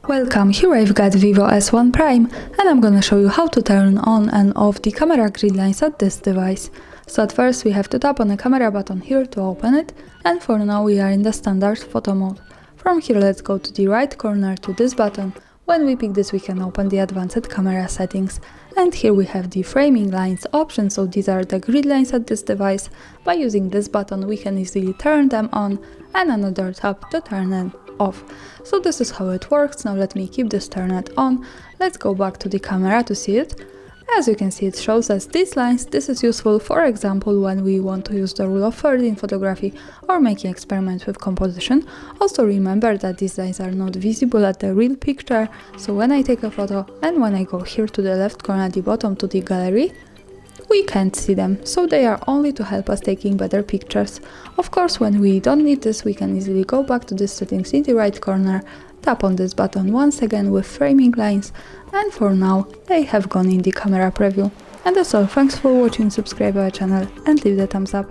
Welcome, here I've got VIVO S1 Prime and I'm gonna show you how to turn on and off the camera grid lines at this device. So at first we have to tap on the camera button here to open it, and for now we are in the standard photo mode. From here let's go to the right corner to this button. When we pick this we can open the advanced camera settings, and here we have the framing lines option, so these are the grid lines at this device. By using this button we can easily turn them on and another tap to turn them off. So this is how it works. Now let me keep this turned on. Let's go back to the camera to see it. As you can see, it shows us these lines. This is useful, for example, when we want to use the rule of thirds in photography or making experiments with composition. Also remember that these lines are not visible at the real picture, so when I take a photo and when I go here to the left corner at the bottom to the gallery, we can't see them, so they are only to help us taking better pictures. Of course, when we don't need this, we can easily go back to the settings in the right corner, tap on this button once again with framing lines, and for now they have gone in the camera preview. And that's all, thanks for watching, subscribe our channel and leave the thumbs up.